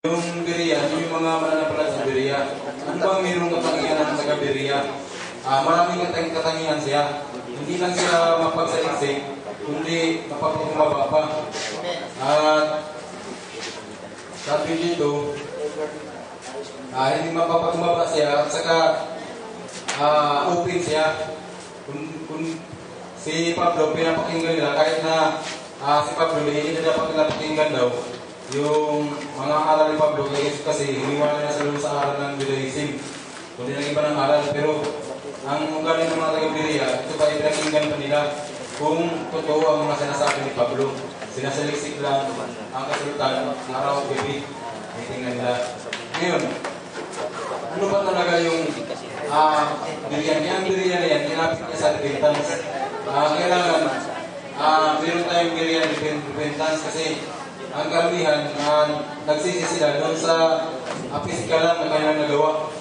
Yung Berea, yung mga mananampalataya sa Berea. Ano bang mayroong katangian ng taga-Berea? Maraming katangian siya. Hindi lang siya mapagsaliksik, kundi mapagpumaba pa. At sabi dito, hindi mapapagpumaba siya, at saka open siya. Kung si Pablo, pinapakinggan nila, kahit na si Pablo, hindi na dapat pinapakinggan daw yung mga aral ni Pablo, kasi hiniwala na sila sa aral ng Judaism. Kundi lang iba ng aral, pero ang ugali ng mga taga-Berea, ito pa ipinakinggan pa nila kung totoo ang mga sinasabi ni Pablo. Sinasaliksik lang ang kasultan, araw o gabi. Tingnan nila. Ngayon, ano ba talaga yung Berea? Yung Berea na yan, tinapit niya sa repentance. Kailangan, meron tayong Berea repentance kasi ang karamihan, nagsisi sila doon sa physical lang na kanilang nagawa.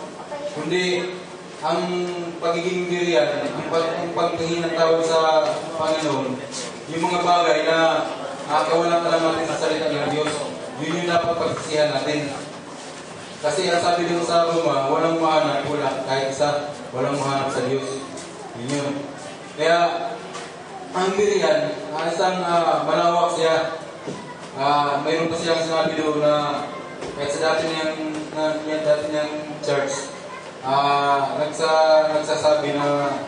Kundi, ang pagiging Berea, ang pagtingin ng tawag sa Panginoon, yung mga bagay na kawalang alam natin sa salita ng Diyos, yun yung dapat pagsisihan natin. Kasi ang sabi doon sa Roma, walang mahanap, wala, kahit isa, walang mahanap sa Diyos. Yun yun. Kaya, ang Berea, isang malawak siya. Mayroon pa siyang sinabi doon na kahit sa dati niyang church, nagsasabi na,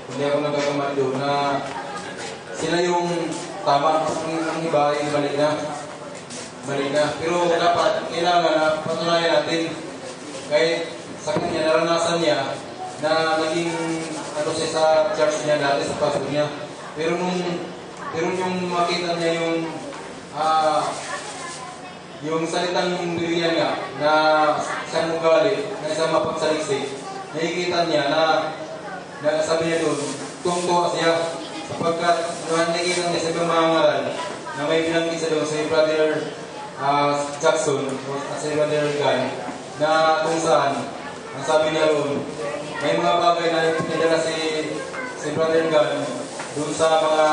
hindi ako nagkakamali doon, na sila yung tama, ang iba ay mali na. Pero dapat, kailangan na patunayan natin kahit sa kanya, naranasan niya na naging siya sa church niya dati, sa pastor niya. Pero yung makita niya yung salitang Berea nga na isang ugali, na isang mapagsaliksik, nakikita niya na sabi niya doon, tungtuwa siya sapagkat nakikita niya sa ibang mga ngaral na may binanggit sa doon si Brother Jackson at si Brother Gunn na kung saan ang sabi niya doon, may mga bagay na ipinadala si Brother Gunn doon sa mga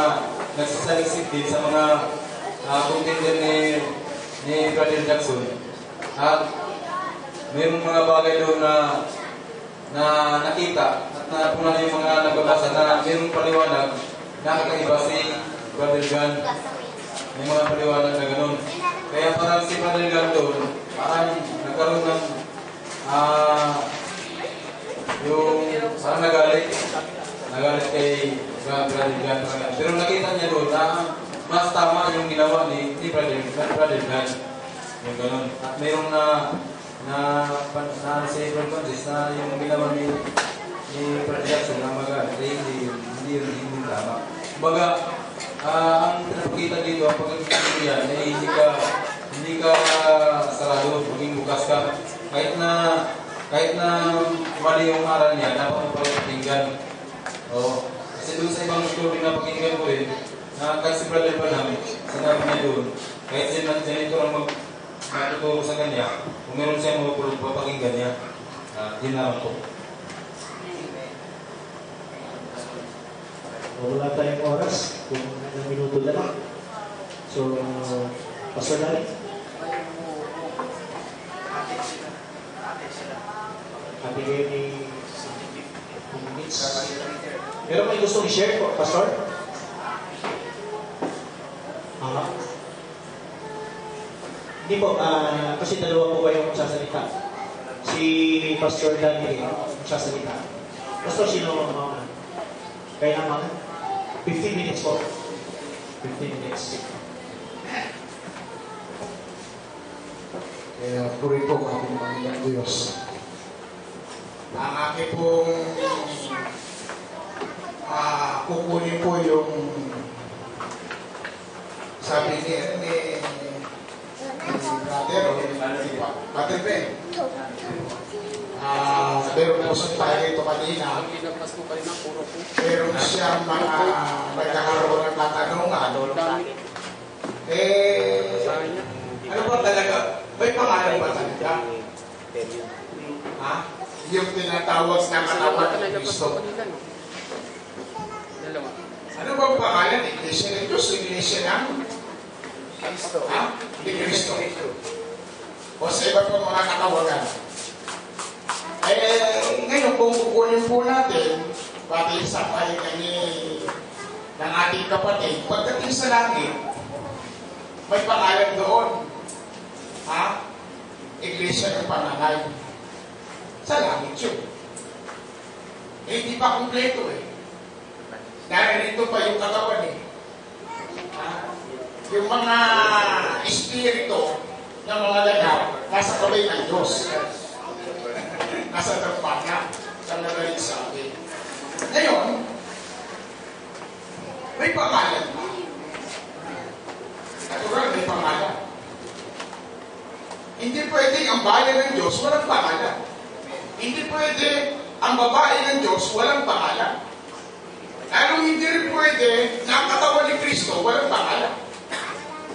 nagsasaliksik din sa mga contender ni Brother Jackson. At mayroong mga bagay doon na nakita at napunan yung mga nagbabasa na mayroong paliwanag na kakaiba si Brother Gunn. May mga paliwanag na gano'n. Kaya parang si Brother Gunn doon, parang nagkaroon ng parang nagalit kay Brother Gunn. Pero nakita niya doon na mas tama yung ginawa ni Brother Gunn. Yung gano'n. At mayroong si Brother Francis na yung ginawa ni Brother Jackson na hindi yun tama. Kumbaga, ang pinapakita dito, ang pagkakita yan, ay hindi ka sarado, maging bukas ka. Kahit na mali yung aral niya, dapat mo pala pakinggan. Kasi doon sa ibang story na pakinggan ko rin, kahit si Brother Branham, sinabi niya doon, kahit sinito lang magtuturo sa kanya, kung meron siya mga papakinggan niya, yun naman po. Wala tayong oras, kung ilang minuto na lang. So, Pastor Larry. Ate kayo ni minutes. Pero may gustong i-share po, Pastor? Hindi po, kasi dalawa po kayong magsasalita. Si Pastor Larry magsasalita. Pastor, sino ang mga? Kaya naman, 15 minutes po. 15 minutes. Kaya puri po ang ating Panginoon Diyos. Ang aking pong kukunin po yung sabi ni Brother Ben. Meron po sa tayo ito kanina. Meron siyang mga nagkakaroon ng katanungan. Ano ba talaga? May pangalan ba talaga? Yung tinatawag na katawan ng Kristo. Ano ba ang pangalan? Iglesia ng Diyos? Iglesia ng Kristo. Ni Kristo. o sa iba pang mga katawagan. Ngayon, kung kukunin po natin, pati sa pahinga ng ating kapatid, pagdating sa langit, may pangalan doon. Ha? Iglesia ng Panganay. Sa langit yun. Hindi pa kumpleto eh. Narito pa yung katawan eh. Yung mga espiritu ng mga ganap, nasa kamay ng Diyos. Nasa dampa niya. Sa nagalit sa akin. Ngayon, may pangalan ba? Natural, may pangalan. Hindi pwede ang bayan ng Diyos walang pangalan. Hindi pwede ang babae ng Diyos walang pangalan. Lalong hindi rin pwede na ang katawan ni Kristo walang pangalan.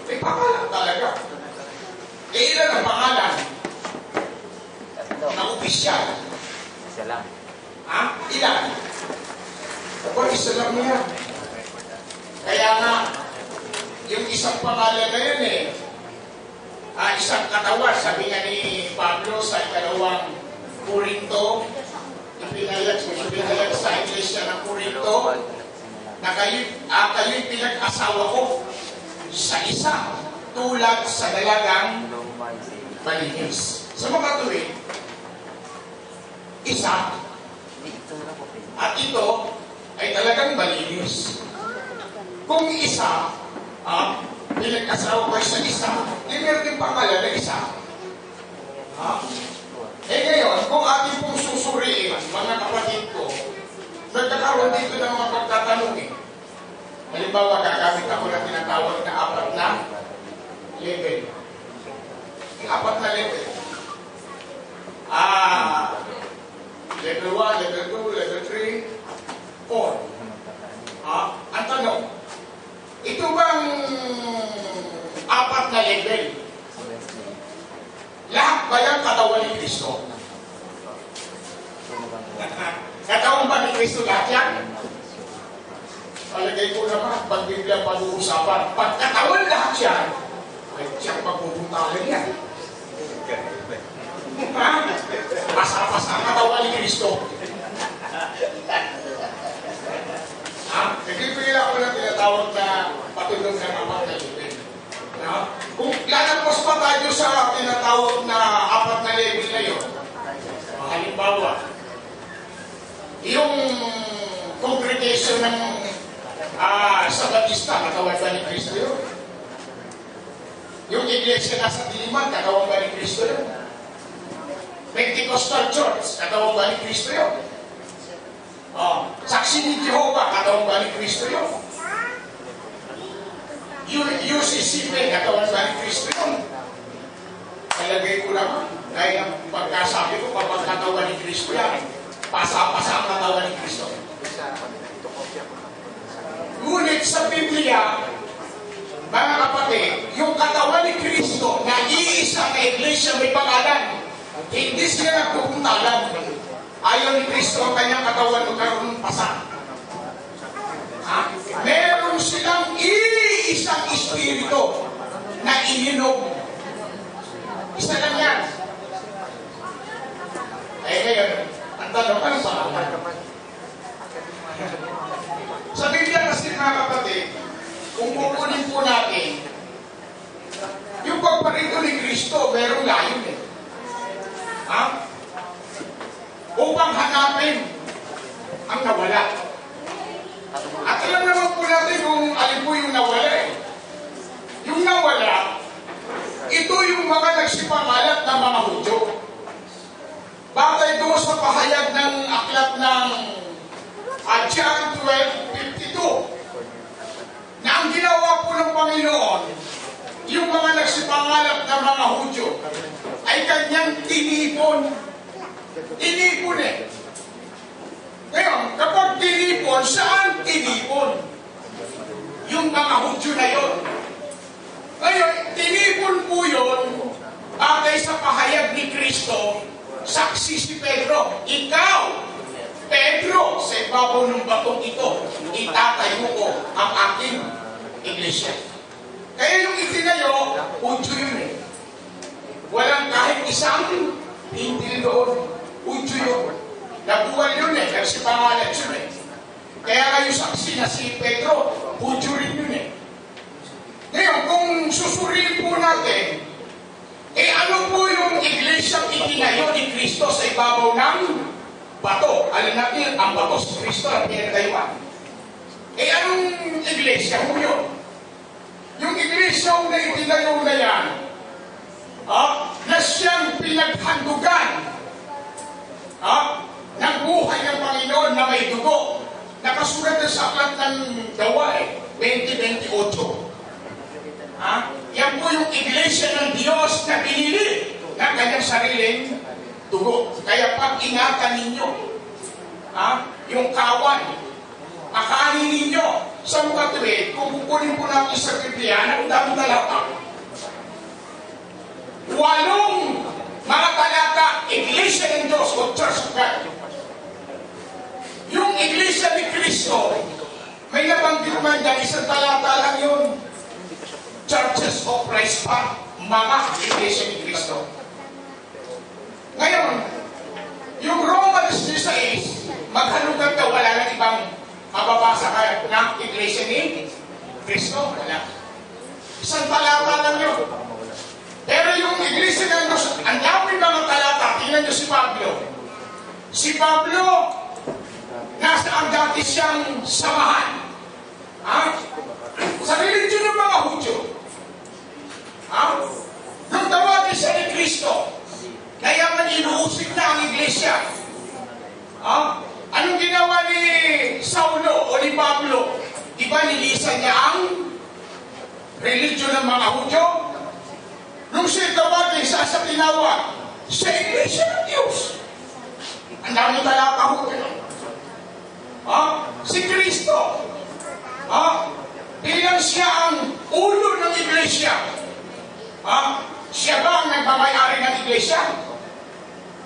May pangalan talaga. Ilan ang pangalan? Na opisyal. Isa lang. Ha? Ilan? Isa lang niya. Kaya nga, yung isang pangalan na yun isang katawan, sabi nga ni Pablo sa ikalawang Korinto, ipinayag sa iglesia ng Korinto, na kayo'y pinag-asawa ko sa isa, tulad sa dalagang malinis. Sa mga tuwid, isa, at ito ay talagang malinis. Kung isa, pinag-asawa ko sa isa, meron din pangalan na isa. Ngayon, kung ating pong susuriin, mga kapatid ko, nagkakaroon dito ng mga pagtatanong eh. Halimbawa, gagamit ako na tinatawag na 4 na level. 4 na level. Level 1, level 2, level 3, 4. Ang tanong, ito bang 4 na level? Lahat ba yan katawan ni Kristo? Katawan ba ni Kristo lahat yan? Palagay ko naman, pag Biblia pag-uusapan, pag katawan lahat yan, ay siyang pagpupuntahan yan. Pasa-pasa ang katawan ni Kristo. Nagpipila ako na tinatawag na patulong ng 4 na level. Kung lalagpas pa tayo sa tinatawag na 4 na level na yun, halimbawa, yung congregation ng Sabatista, katawan ba ni Kristo yun? Yung iglesia na sa Diliman, katawan ba ni Kristo yun? Pentecostal Church, katawan ba ni Kristo yun? Saksi ni Jehovah, katawan ba ni Kristo yun? UCCP, katawan ba ni Kristo yun? Talagay ko naman, dahil ang pagkasabi ko, kapag katawan ni Kristo yan, pasa-pasa ang katawan ni Kristo. Ngunit sa Biblia, mga kapatid, yung katawan ni Kristo na iisa na iglesia may pangalan, hindi sila nagpupuntalan. Ayaw ni Kristo ang kanyang katawan magkaroon ng pasa. Meron silang iisang espiritu na ininom. Isa lang yan. Ngayon, ang tanong, anong pangalan? Sa Biblia kasi mga kapatid, kung kukunin po natin, yung pagparito ni Kristo, merong layon eh. Upang hanapin ang nawala. At alam naman po natin kung alin po yung nawala eh. Yung nawala, ito yung mga nagsipangalat na mga Hudyo. Batay doon sa pahayag ng aklat ng John 12:52 na ang ginawa po ng Panginoon, yung mga nagsipangalat na mga Hudyo, ay kanyang tinipon. Tinipon eh. Ngayon, kapag tinipon, saan tinipon? Yung mga Hudyo na yun. Ngayon, tinipon po yun, bagay sa pahayag ni Kristo, saksi si Pedro. Ikaw, Pedro, sa ibabaw ng batong ito, itatayo ko ang aking iglesia. Kaya yung itinayo, Hudyo yun eh. walang kahit isang hintil doon. Udyo yun. Nabuwal yun eh, kasi pangalan yun eh. Kaya nga yung saksi na si Pedro, udyo rin yun eh. Ngayon, kung susuriin po natin, ano po yung iglesyang itinayo ni Kristo sa ibabaw ng bato? Alam natin, ang bato si Kristo ang pinagtayuan. Anong iglesia po yun? Yung iglesia na itinayo na yan, na siyang pinaghandugan ng buhay ng Panginoon na may dugo. Nakasulat na sa aklat ng Gawain, 20:28. Yan po yung iglesia ng Diyos na pinili ng kanyang sariling dugo. Kaya pag ingatan ninyo, yung kawan, akanin ninyo sa mga tuwid, kung kukunin po natin sa Biblia, ang dami talata. 8 mga talata, iglesia ng Diyos o Church of God. Yung iglesia ni Kristo, may nabanggit man dyan, isang talata lang yun. Churches of Christ pa, mga iglesia ni Kristo. Ngayon, yung Romans 16, maghalugan ka, wala nang ibang mababasa ka ng iglesia ni Kristo. Wala. Isang talata lang yun. Pero yung iglesia ng Diyos, ang dami mga talata. Tingnan nyo si Pablo. Si Pablo, nasa ang dati siyang samahan. Sa religion ng mga Hudyo. Nung tawagin siya ni Kristo, kaya man inuusig na ang iglesia. Anong ginawa ni Saulo o ni Pablo? Diba nilisan niya ang religion ng mga Hudyo? Nung siya tawagin sa tinawag, sa iglesia ng Diyos. Ang dami talata Hudyo. Si Kristo, bilang siya ang ulo ng iglesia, siya ba ang nagmamayari ng iglesia?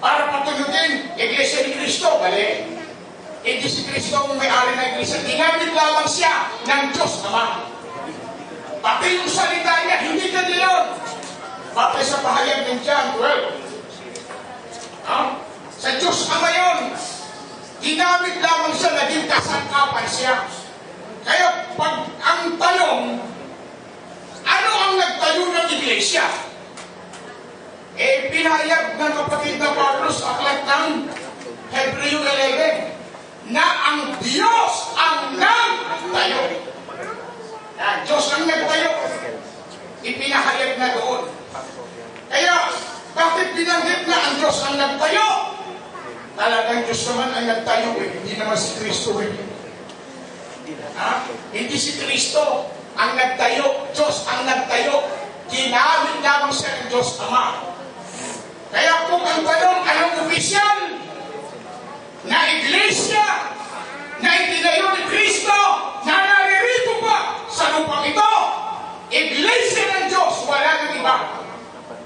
Para patulugin, iglesia ni Kristo, bali. Hindi si Kristo ang may-ari ng iglesia. Ginamit lamang siya ng Diyos Ama. Pati yung salita niya, hindi ka nilon. Pati sa pahayag ng John 12. Sa Diyos Ama yun. Ginamit lamang siya, naging kasangkapan siya. Kaya pag ang tanong, ano ang nagtayo ng iglesia? Pinahayag ng kapatid na Pablo sa aklat ng Hebreo 11 na ang Diyos ang nagtayo. Diyos ang nagtayo. Ipinahayag na doon. Kaya, bakit binanggit na ang Diyos ang nagtayo? Talagang Diyos naman ang nagtayo hindi naman si Kristo Hindi si Kristo ang nagtayo, Diyos ang nagtayo. Ginamit lamang siya ng Diyos Ama. Kaya kung ang tanong, anong opisyal na iglesia na itinayo ni Kristo na naririto pa sa lupang ito, iglesia ng Diyos, wala nang iba.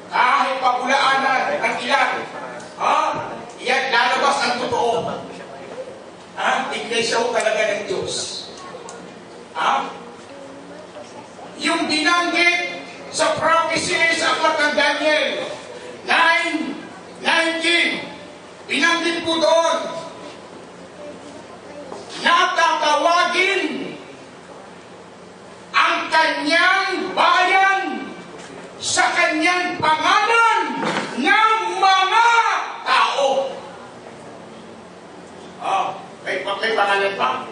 Kahit pagulaanan ng ilan, yan lalabas ang totoo. Iglesia ko talaga ng Diyos. Yung binanggit sa prophecy sa aklat ng Daniel 9:19, binanggit po doon na tatawagin ang kanyang bayan sa kanyang pangalan ng mga tao. May pangalan pa.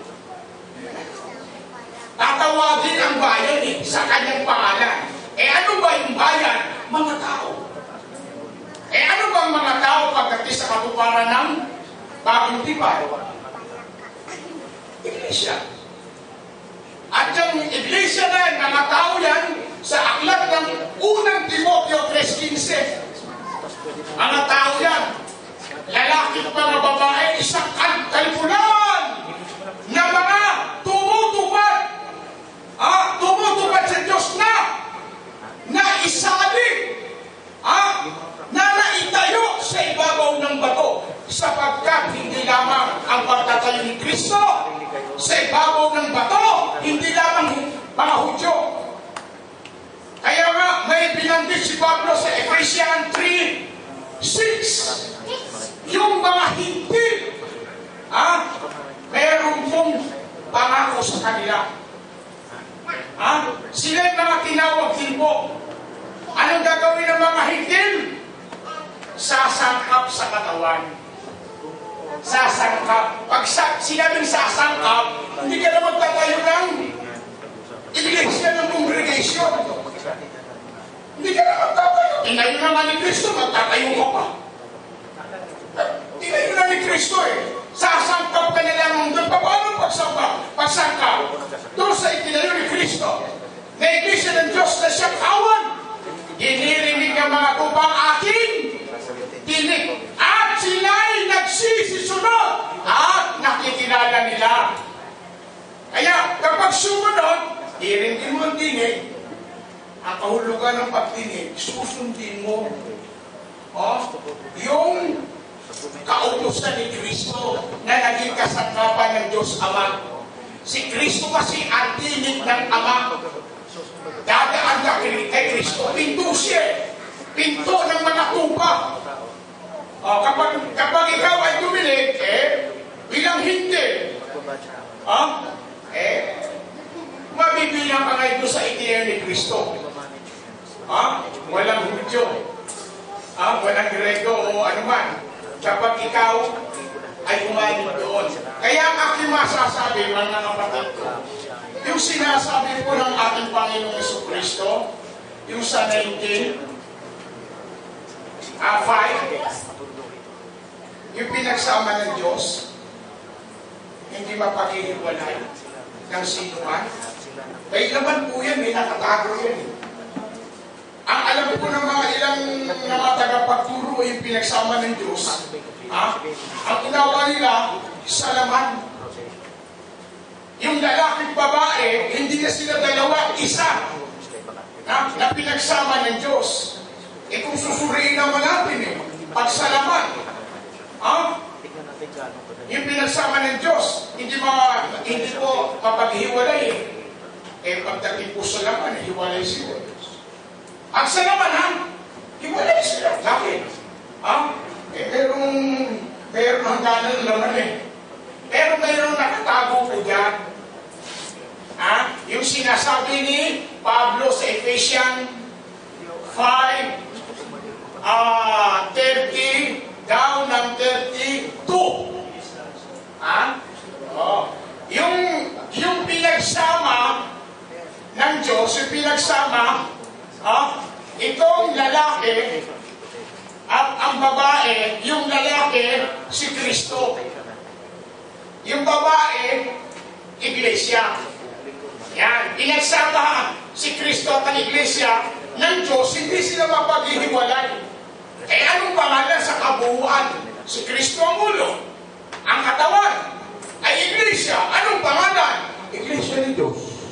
Tatawagin ang bayan sa kanyang pangalan. Ano ba yung bayan? Mga tao. Ano ba ang mga tao pagdating sa katuparan ng bagong tipan? Iglesia. At yung iglesia na yan, mga tao yan, sa aklat ng unang Timoteo 3:15. Mga tao yan. Lalaki at mga babae, isang kalpunan na mga tumutupad sa Diyos na isalig, na naitayo sa ibabaw ng bato, sapagkat hindi lamang ang pagtatayo ni Kristo sa ibabaw ng bato, hindi lamang mga Hudyo. Kaya nga, may binanggit si Pablo sa Ephesians 3:6. Yung mga hindi, meron pong pangako sa kanila. Sila'y mga tinawag din po. Anong gagawin ng mga hindi? Sasangkap sa katawan. Sasangkap. Pag sinabing sasangkap, hindi ka na magtatayo ng iglesia ng congregation. Hindi ka na magtatayo. Tinayo naman ni Kristo, magtatayo ka pa. Tinayo na ni Kristo Sasangkap ka na lang doon. Paano pagsangkap? Pagsangkap. Doon sa itinayo ni Kristo. Na iglesia ng Diyos na siyang kawan. Inirinig ang mga kupang aking tinig. At sila'y nagsisisunod at nakikilala nila. Kaya kapag sumunod, iringin mo ang tinig. Ang kahulugan ng pagtinig, susundin mo. Yung kautusan ni Kristo na naging kasangkapan ng Diyos Ama. Si Kristo kasi ang tinig ng Ama. Dadaan ka kay Kristo. Pinto siya. Pinto ng mga tupa. Kapag ikaw ay tuminig, bilang hindi, mabibilang ka ngayon sa itinayo ni Kristo. Walang Hudyo. Walang Grego o anuman. Kapag ikaw ay umaling doon. Kaya ang aking masasabi, mga kapatid ko, yung sinasabi po ng ating Panginoong Jesucristo, yung sa 19:5, yung pinagsama ng Diyos, hindi mapaghihiwalay ng sino man. May laman po yan, may nakatago yan. Ang alam ko ng mga ilang mga tagapagturo yung pinagsama ng Diyos, ang ginawa nila sa laman. Yung lalaking babae, hindi na sila dalawa, isa na pinagsama ng Diyos. Kung susuriin naman natin pagsalaman, yung pinagsama ng Diyos, hindi po mapaghiwalay pagdating po sa laman, hiwalay sila. Ang salamanan, hiwalay sila. Bakit? Merong hangganan naman Pero mayroong nakatago po dyan. Yung sinasabi ni Pablo sa Ephesians 5:30 down ng 32. Yung pinagsama ng Diyos, yung pinagsama, itong lalaki at ang babae, yung lalaki, si Kristo. Yung babae, iglesia. Yan. Pinagsama si Kristo at ang iglesia ng Diyos, hindi sila mapaghihiwalay. Anong pangalan sa kabuuan? Si Kristo ang ulo. Ang katawan ay iglesia. Anong pangalan? Iglesia ni Diyos.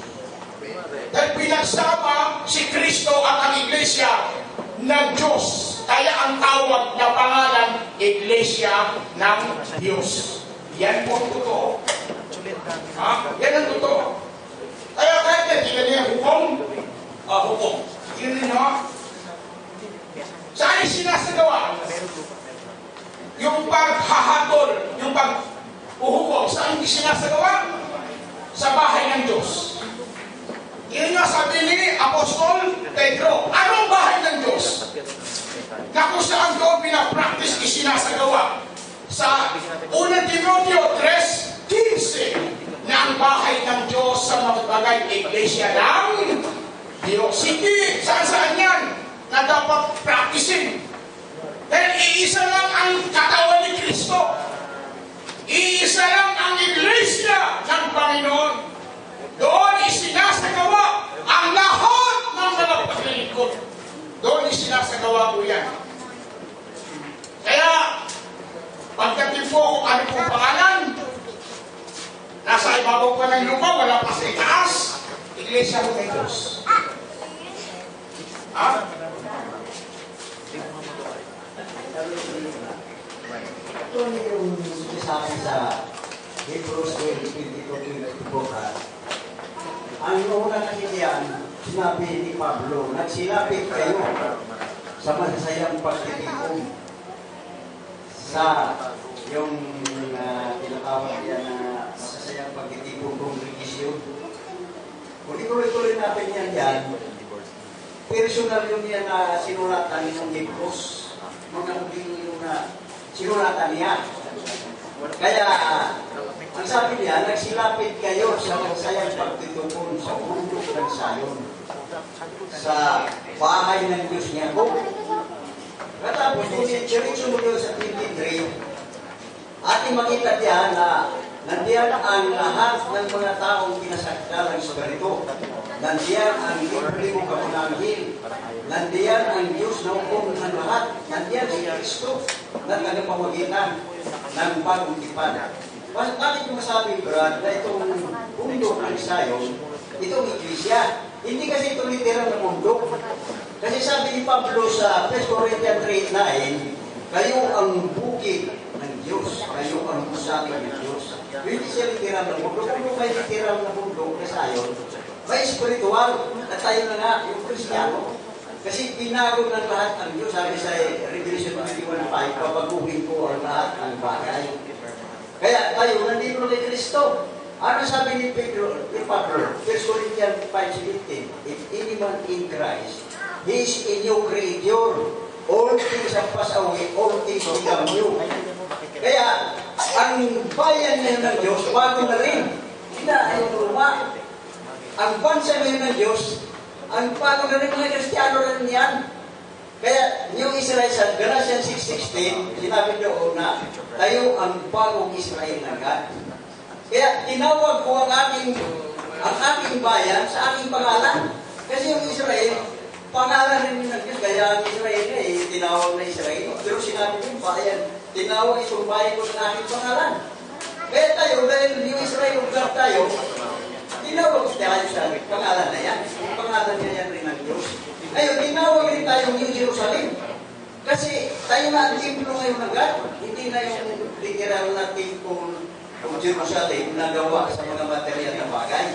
Dahil pinagsama si Kristo at ang iglesia ng Diyos. Kaya ang tawag na pangalan, Iglesia ng Diyos. Yan po ang totoo. Yan ang totoo. Kaya kahit na, tingnan niya hukom. Hukom. Tingnan niyo. Saan yung sinasagawa? Yung paghahatol, yung pag-uhukom, saan yung sinasagawa? Sa bahay ng Diyos. Yun nga sabi ni Apostol Pedro, anong bahay ng Diyos? Na kung saan doon pinapractice isinasagawa sa 1 Timoteo 3:15 na ang bahay ng Diyos sa mga bagay iglesia ng Diyos. Hindi, saan yan na dapat practicing. Dahil iisa lang ang katawan ni Kristo. Iisa lang ang iglesia ng Panginoon. Doon isinasagawa ang lahat ng mga paglilingkod. Doon isinasagawa po yan. Kaya, pagdating po kung ano pong pangalan, nasa ibabaw pa ng lupa, wala pa sa itaas, iglesia mo ng Diyos. Ito yung sa akin sa Hebrews 12:22-24. Ang una kasi diyan, sinabi ni Pablo, nagsilapit kayo sa masasayang pagtitipon sa yung tinatawag yan na masasayang pagtitipon kongregasyon. Kung ituloy-tuloy natin yan dyan, personal yung yan na sinulatan ng Hebrews, mga hubing yung na sinulatan niya. Kaya, ang sabi niya, nagsilapit kayo sa masayang pagtitipon sa bundok ng Sayon, sa bahay ng Diyos niya ko. Katapos kung sinitsuritso mo sa 23, ating makita diyan na nandiyan ang lahat ng mga taong pinasakdalang sa ganito. Nandiyan ang libre mo kapunanghil. Nandiyan ang Diyos na hukom ng lahat. Nandiyan si Kristo na tagapamagitan ng bagong tipan. Bakit ko masabi, Brad, na itong bundok ng Sayon, itong iglesia, hindi kasi ito literal na bundok. Kasi sabi ni Pablo sa 1 Corinthians 3:9, kayo ang bukid ng Diyos, kayo ang usapin ng Diyos. Hindi siya literal na bundok. Kung may literal na bundok na Sayon, may spiritual, at tayo na nga, yung Kristiyano. Kasi binago ng lahat ang Diyos. Sabi sa Revelation 21:5, pabaguhin ko ang lahat ng bagay. Kaya tayo, nandito kay Kristo. Ano sabi ni Pablo? 1 Corinthians 5:17, if any man in Christ, he is a new creature. All things have passed away, all things become new. Kaya, ang bayan ngayon ng Diyos, bago na rin. Hindi na yung luma. Ang bansa ngayon ng Diyos, ang bago na rin mga Kristiyano rin yan. Kaya, yung Israel sa Galatians 6:16, sinabi doon na, tayo ang bagong Israel ng God. Kaya, tinawag ko ang aking bayan sa aking pangalan. Kasi yung Israel, pangalan rin ng Diyos. Kaya ang Israel tinawag na Israel. Pero sinabi yung bayan, tinawag isang bayan ko sa aking pangalan. Kaya tayo, dahil yung Israel, lugar tayo, tinawag tayo sa pangalan na yan. Yung pangalan niya yan rin ng Diyos. Ayun, tinawag rin tayo New Jerusalem. Kasi tayo na ang templo ngayon ng God. Hindi na yung literal na templo ng Jerusalem na gawa sa mga material na bagay.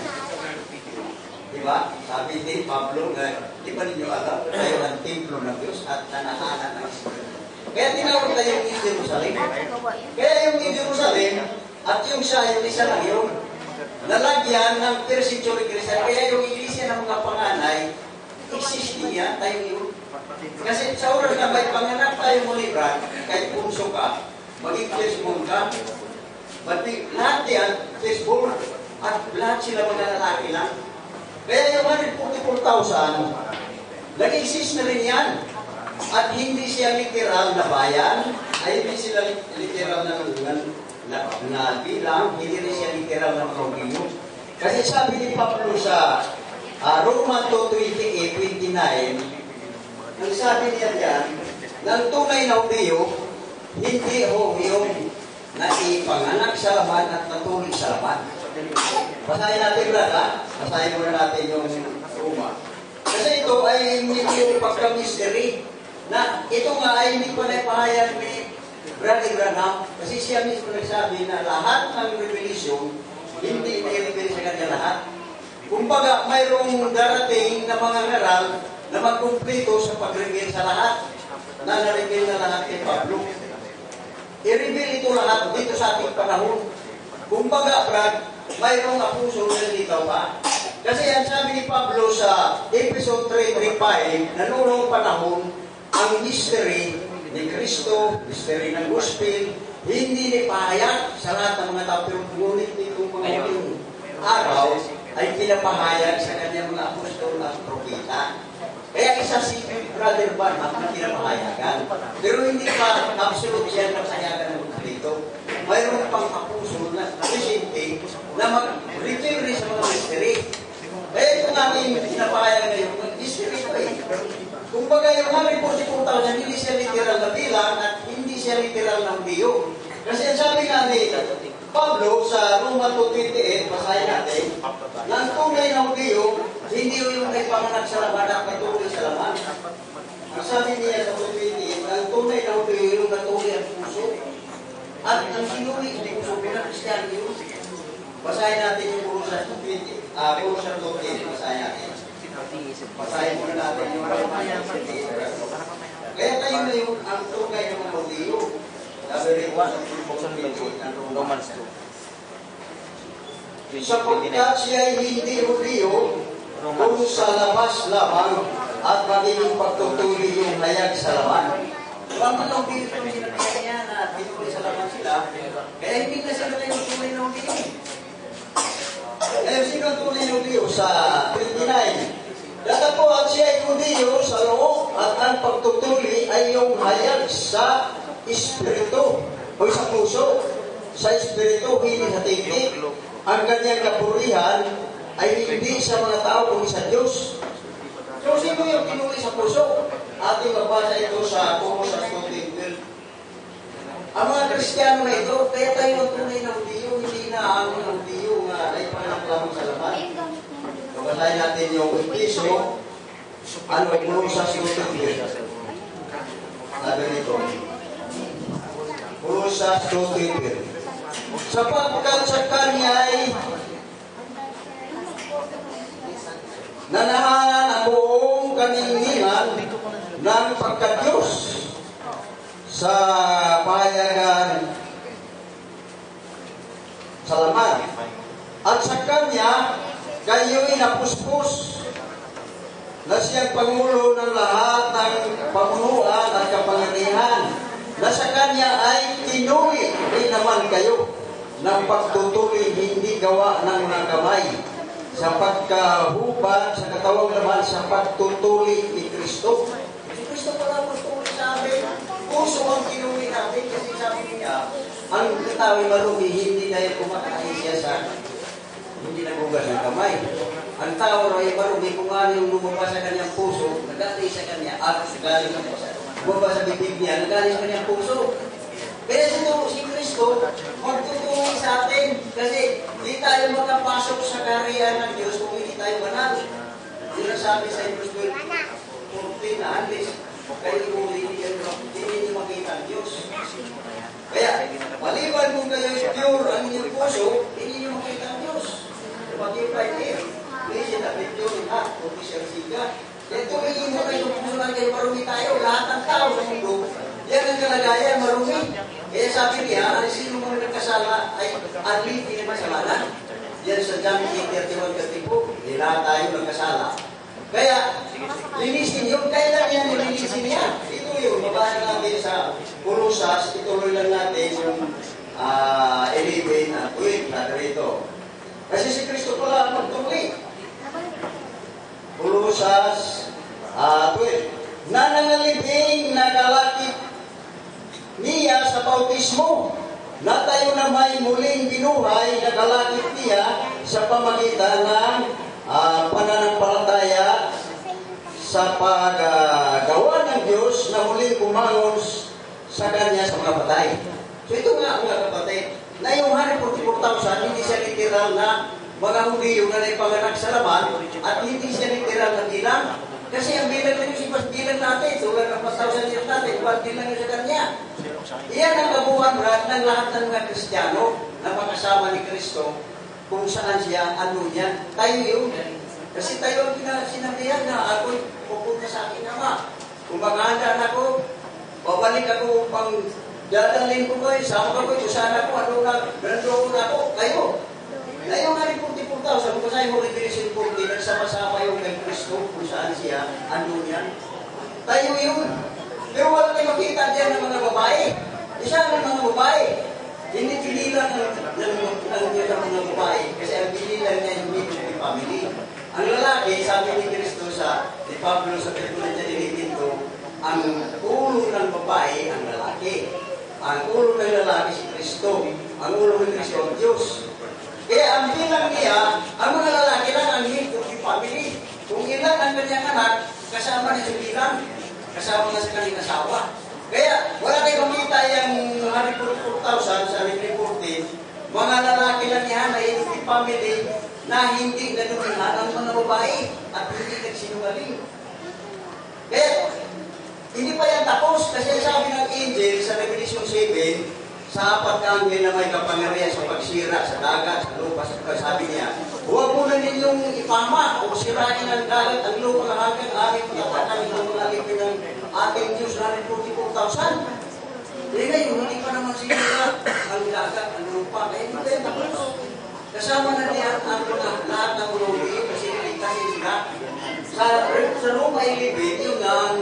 Diba? Sabi din Pablo na, di ba ninyo alam, tayo ang templo ng Diyos at tanahanan ng Espiritu. Kaya tinawag tayo yung New Jerusalem. Kaya yung New Jerusalem at yung Sayon, isa lang yun. Nalagyan ng first century Christian. Kaya yung iglesia ng mga panganay, existing yan, tayo yun. Kasi sa oras na may panganak tayo muli, Brad, kahit punso ka, maging firstborn ka. But lahat yan, firstborn, at lahat sila mga lalaki lang. Kaya yung 144,000, nag-exist na rin yan. At hindi siya literal na bayan, ay hindi sila literal na bilang, hindi rin siya literal na provinyo. Kasi sabi ni Pablo sa Roma 2:28-29, ang sabi niya diyan, ng tunay na Hudyo, hindi ho yung naipanganak sa laman at natuloy sa laman. Basahin natin Brad, ha? Basahin muna natin yung Roma. Kasi ito ay hindi yung pagka-mystery na ito nga ay hindi pa naipahayag ni Brother Branham. Kasi siya mismo nagsabi na lahat ng revelation hindi na-reveal sa kanya lahat. Kumbaga, mayroong darating na mga ngaral na magkumplito sa pag-reveal sa lahat na na-reveal na lahat kay Pablo. I-reveal ito lahat dito sa ating panahon. Kumbaga, Brad, mayroong apostol na dito pa. Kasi yan sabi ni Pablo sa episode 3:5, na noong panahon, ang mystery ni Kristo, mystery ng gospel, hindi nipahayag sa lahat ng mga tao. Pero ngunit nitong mga yung araw ay pinapahayag sa kanyang mga apostol at propeta. Kaya isa si Brother Branham na pinapahayagan. Pero hindi pa absolute siya na pahayagan ng dito. Mayroon pang apostol na presente na mag-refer sa mga mystery. Kaya ito namin pinapahayag ngayon, mystery pa eh. Kumbaga yung 144,000, hindi siya literal na bilang at hindi siya literal na Hudyo. Kasi ang sabi nga ni Pablo sa Roma 2:28, basahin natin, na ang tunay na Hudyo, hindi yung nagpanganak sa laman at patuloy sa laman. Ang sabi niya sa 2:28, ang tunay na Hudyo yung natuloy ang puso. At ang sinuri, hindi puso, pinag-Christian yun. Basahin natin yung Colossus 2:10, basahin natin. Basahin muna natin yung Roman 15. Kaya tayo na yung ang tunay ng mga Hudiyo. Sabi rin po sa Romans 2. sapagkat siya ay hindi Hudiyo kung sa labas lamang at magiging pagtutuloy yung hayag sa laman. Ang mga Hudiyo itong sinataya niya na tinuloy sa laman sila, kaya hindi na sila kayo tunay na Hudiyo. Kaya sino ang tunay na Hudiyo sa 29? Datapot siya ay Hudiyo sa loob at ang pagtutuloy ay yung hayag sa Espiritu o sa puso. Sa Espiritu, hindi sa titik. Ang kanyang kapurihan ay hindi sa mga tao kundi sa Diyos. So, sino yung tinuloy sa puso? Ating mabasa ito sa Colossus 2:12. Ang mga Kristiyano na ito, kaya tayo ang tunay na Hudiyo, hindi na ang Hudiyo nga ay pangalang sa laman. Basahin natin yung Episo, Colossus 2:12. Sabi nito, Colossus 2:12. Sapagkat sa Kanya ay nanahanan ang buong kaninginan ng pagka-Diyos sa pahayagan sa laman. At sa Kanya, kayo'y napuspos na siyang Pangulo ng lahat ng pamunuan at kapangyarihan, na sa Kanya ay tinuwi rin naman kayo ng pagtutuloy hindi gawa ng mga kamay, sa pagkahubad sa katawang laman sa pagtutuloy ni Kristo. Si Kristo pala magtuloy sa amin. Puso ang tinuwi natin kasi sabi niya, ang katawang marumi, hindi dahil kumakain siya sa hindi nagugas ng kamay. Ang tao ay marumi kung ano yung lumabas sa kanyang puso, nagaling sa kanya, at galing lumabas sa bibig niya, nagaling sa kanyang puso. Kaya si Kristo, magtutulong sa atin, kasi hindi tayo makapasok sa kaharian ng Diyos kung hindi tayo banal. Yun ang sabi sa Hebrews 12:14 na unless kayo kung hindi niyo makita ang Diyos. Kaya, maliban kung kayo pure ang inyong puso, hindi niyo makita ang Diyos. Mag-invite here. Please, pure in heart, official siga. Kaya tumingin mo kayo kung puso lang kayo, marumi tayo. Lahat ng tao sa mundo, yan ang kalagayan, marumi. Kaya sabi niya, ang sino mo nagkasala ay unlimited na masalanan. Yan sa John 8:31, lahat tayo nagkasala. Kaya, linisin yun. Kailan yan nilinisin niya? Ito yun, mabasa natin sa Colossus, ituloy lang natin yung 11 at 12 na dito. Kasi si Kristo pala ang magtuloy. Colossus 12. Nanangalibing nagalakit niya sa bautismo, na tayo na may muling binuhay, nagalakit niya sa pamagitan ng pananampalataya sa paggawa ng Diyos na muling bumangon sa Kanya sa mga patay. So ito nga mga kapatid, na yung 144,000, hindi siya literal na mga Hudiyo na naipanganak sa laman, at hindi siya literal na bilang. Kasi ang bilang na yung sipas bilang natin, tulad ng 1,000 years natin, buwan bilang yung sa Kanya. Iyan ang kabuuan ng lahat ng mga Kristiyano na makasama ni Kristo, kung saan siya, ano niya, tayo yun. Kasi tayo ang sinabihan na ako'y pupunta sa aking Ama. Kung maghandaan ako, babalik ako pang dadalhin ko kayo, sama ko kayo, sana ko, ano na, nandun na ako, kayo. Na yung 144,000, kung saan mo Revelation 14, nagsama-sama yung kay Kristo, kung saan siya, ano niya. Tayo yun. Pero wala tayo makita diyan ng mga babae. Isa ng mga babae. Hindi pililan ng mga babae. Kasi ang pililan niya yung middle family. Ang lalaki, sabi ni Kristo sa ni Pablo sa Pagkulan niya dito, ang ulo ng babae, ang lalaki. Ang ulo ng lalaki si Kristo. Ang ulo ng Kristo ang Diyos. Kaya ang bilang niya, ang mga lalaki lang ang middle family. Kung ilan ang kanyang anak, kasama na sa bilang. Kasama na sa kanyang asawa. Kaya, wala kayo makita yung 144,000 sa reporting, mga lalaki lang yan na hindi family na hindi nanumihan ang mga babae at hindi nagsinungaling. Kaya, hindi pa yan tapos kasi sabi ng angel sa Revelation 7, sa apat na anghel na may kapangyarihan sa pagsira sa dagat, sa lupa, sa sabi niya, huwag mo na ninyong ipama o sirain ang dagat, ang lupa, ang hanggang aking pinatatan, ang alipin ng ating Diyos, 144,000. Hindi ngayon, hindi pa naman sinira ang dagat, ang lupa, kaya hindi kayo tapos. Kasama na niya ang lahat ng ulobi, kasi niligtas nila. Sa Roma 11, yun ang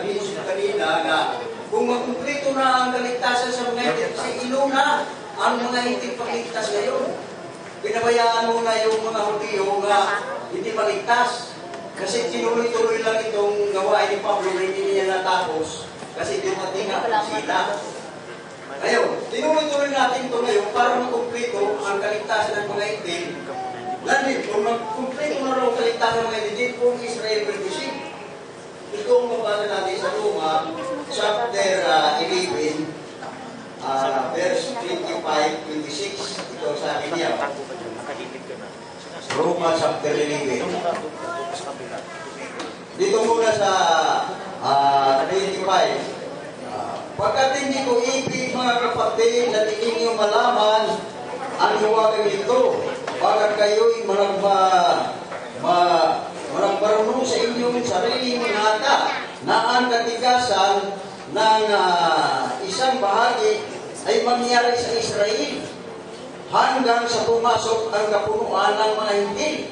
hinsun kanina na kung makumplito na ang kaligtasan sa mga hindi, kasi inuna ang mga hindi pagligtas ngayon. Pinabayaan mo na yung mga Hudiyo na hindi maligtas. Kasi tinuloy-tuloy lang itong gawain ni Pablo na hindi niya natapos. Kasi dumating ang sila. Ngayon, tinuloy-tuloy natin ito ngayon para makumplito ang kaligtasan ng mga itim. Landin, kung magkumplito na raw ang kaligtasan ng mga itim, kung Israel will receive. Ito ang mabasa natin sa Roma, chapter 11, verse 25-26. Ito sa akin niya. Roma chapter 11. Dito muna sa 25. Pagkat hindi ko ibig mga kapatid na inyong malaman ang huwagang ito, pagkat kayo'y marunong sa inyong sariling minata na ang katigasan ng isang bahagi ay mangyari sa Israel hanggang sa pumasok ang kapunuan ng mga hintil.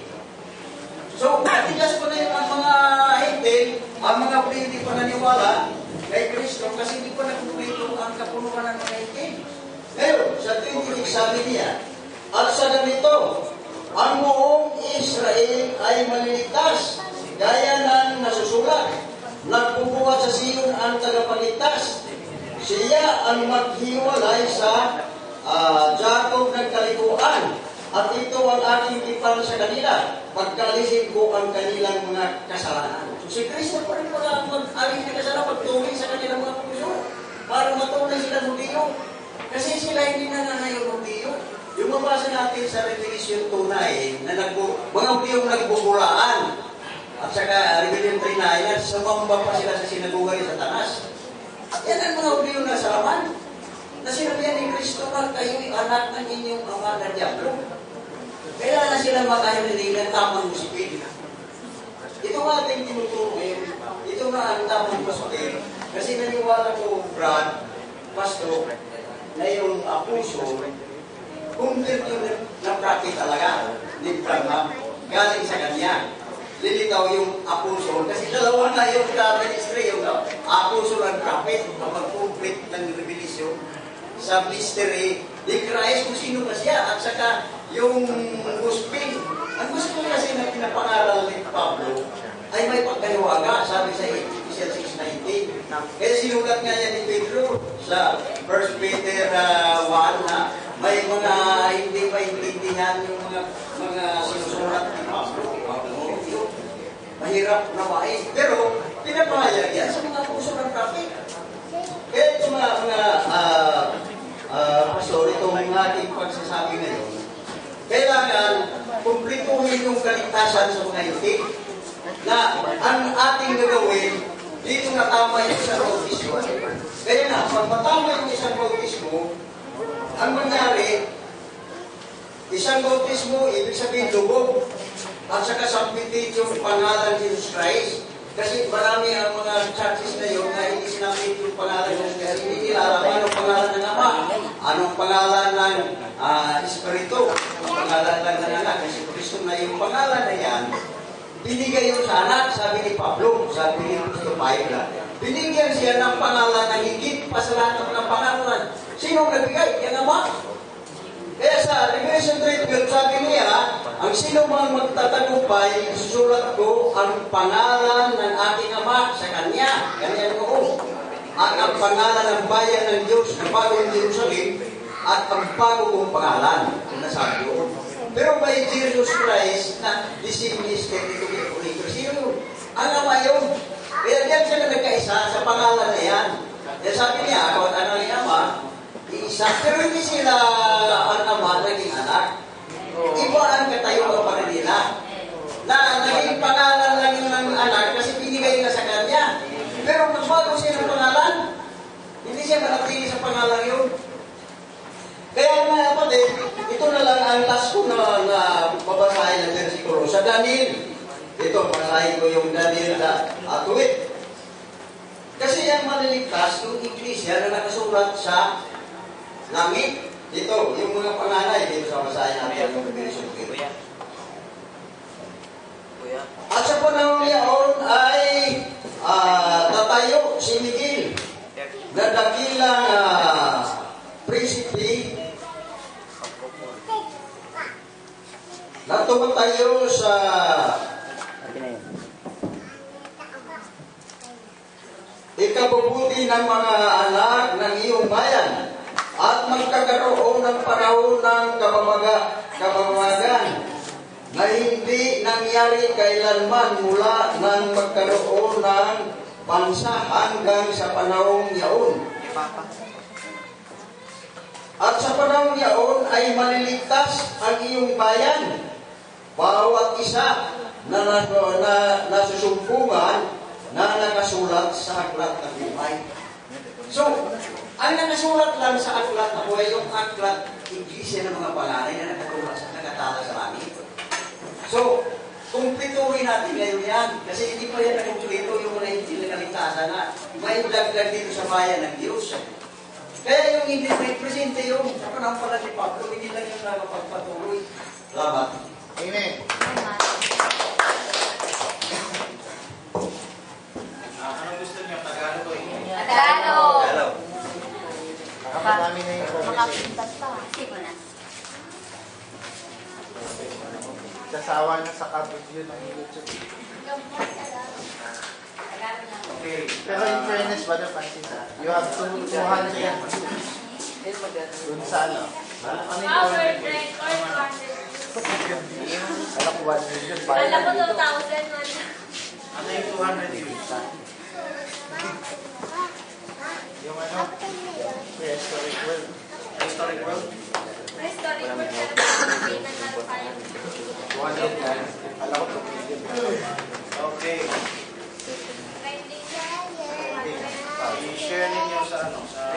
So, katigas ko na yung mga hintil, ang mga hindi pa naniwala kay Kristo kasi hindi pa nakumpleto ang kapunuan ng mga hintil. Ngayon, sa 26 sabi niya, at sa ganito, ang buong Israel ay maliligtas, gaya ng nasusulat. Nagbubuhat sa Sion ang tagapagligtas. Siya ang maghiwalay sa Jacob ng kalikuan. At ito ang aking ipan sa kanila. Pagkalisin ko ang kanilang mga kasalanan. So si Kristo pa rin pala mag-alis na kasalanan pagtuloy sa kanilang mga puso. Para matunay sila Hudiyo. Kasi sila hindi na ngayon Hudiyo. Yung mabasa natin sa Revelation 2:9 na mga Hudiyong nagbubulaan. At saka Revelation 3:9 sumamba pa sila sa sinagoga ni Satanas. Yan ang mga Hudiyong nasalaman. Na sinabihan ni Kristo na kayo'y anak ng inyong ama na Diablo. Kailangan sila makahilinig ng tamang musipin. Ito nga ating tinuturo ngayon. Ito nga ang tamang musipin. Kasi naniwala ko, Brad, Pastor, na yung puso, kung yun na prophet talaga, ni Branham, galing sa kanya. Lilitaw yung apostol, kasi dalawa na yung ministry, yung apostol and prophet, na mag-complete ng revelation sa mystery ni Christ, kung sino na siya, at saka yung gospel. Ang gospel kasi na pinapangaral ni Pablo ay may pagkaliwaga, sabi sa Ephesians 6:19. Kaya sinulat nga yan ni Pedro sa 1 Peter 1 na may mga hindi maintindihan yung mga sinusulat ni Pablo. Mahirap na main. Pero pinapahayag yan sa mga puso ng prophet. Kaya sa mga pastor, itong ating pagsasabi ngayon, kailangan kumplituhin yung kaligtasan sa mga itik na ang ating gagawin dito na tama yung isang bautismo. Kaya na, pag matama yung isang bautismo, ang mangyari, isang bautismo, ibig sabihin lubog, at saka submitted yung pangalan ni Jesus Christ. Kasi marami ang mga churches na yun na hindi sinabit yung pangalan ng kasi hindi nilalaman anong pangalan ng Ama, anong pangalan ng Espiritu, ang pangalan lang ng anak. Kasi Kristo na yung pangalan na yan, binigay yun sa anak, sabi ni Pablo, sabi ni Kristo Paibla. Binigyan siya ng pangalan na higit pa sa lahat ng pangalan. Sino nagbigay? Yung Ama. Kaya sa Revelation 3:12, sabi niya, ang sino mang magtatagumpay, susulat ko ang pangalan ng aking Ama sa kanya. Ganyan ko. At ang pangalan ng bayan ng Diyos na bagong Jerusalem at ang bago kong pangalan. Nasabi ko. Pero by Jesus Christ na disiministed ito ni Sino? Ang Ama yun. Kaya diyan sila nagkaisa sa pangalan na yan. Kaya sabi niya, ako at ano ni Ama, isa, pero hindi sila ang Ama naging anak. Iba ang katayuan pa rin nila. Na naging pangalan lang yung ng anak kasi binigay na sa kanya. Pero magbago siya ng pangalan. Hindi siya manatili sa pangalan yun. Kaya nga kapatid, ito na lang ang last ko na babasahin ng versikulo sa Daniel. Ito, basahin ko yung Daniel na atuwid. Kasi ang maliligtas, yung iglesia na nakasulat sa langit. Ito, yung mga panganay, dito sa basahin natin yung versikulo. At sa panahon niyaon ay tatayo si Miguel na dakilang prinsipe na tumatayo sa ikabubuti ng mga anak ng iyong bayan at magkakaroon ng panahon ng kabamagan na hindi nangyari kailanman mula nang magkaroon ng bansa hanggang sa panahong yaon. At sa panahong yaon ay maliligtas ang iyong bayan, bawat isa na nasusumpungan na nakasulat sa aklat ng buhay. So, ang nakasulat lang sa aklat ng buhay, yung aklat, iglesia ng mga pangalan na nakatala sa langit. So, kumplituhin natin ngayon yan. Kasi hindi pa yan nakumplito yung mga hindi na kaligtasan na may dagdag dito sa bayan ng Diyos. Kaya yung hindi may presente yung sa panahon pala ni Pablo, hindi lang yung nakapagpatuloy. Salamat. Amen. Anong gusto niyo? Tagalog o English? Tagalog. Marami na yung information. Makapintas pa. Sige na. Sasawa na sa ka-video ng YouTube. Okay. Pero in fairness, Brother Francis, you have 200 yan. Dun sa ano? Ano yung 200? Alam ko 1 million. Alam ko 2,000 man. Ano yung 200 yun? Yung ano? Prehistoric world. Historic world? Historic world na lang tayo. 200 yan. Alam ko 2 million. Okay. Trending. I-share ninyo sa ano? Sa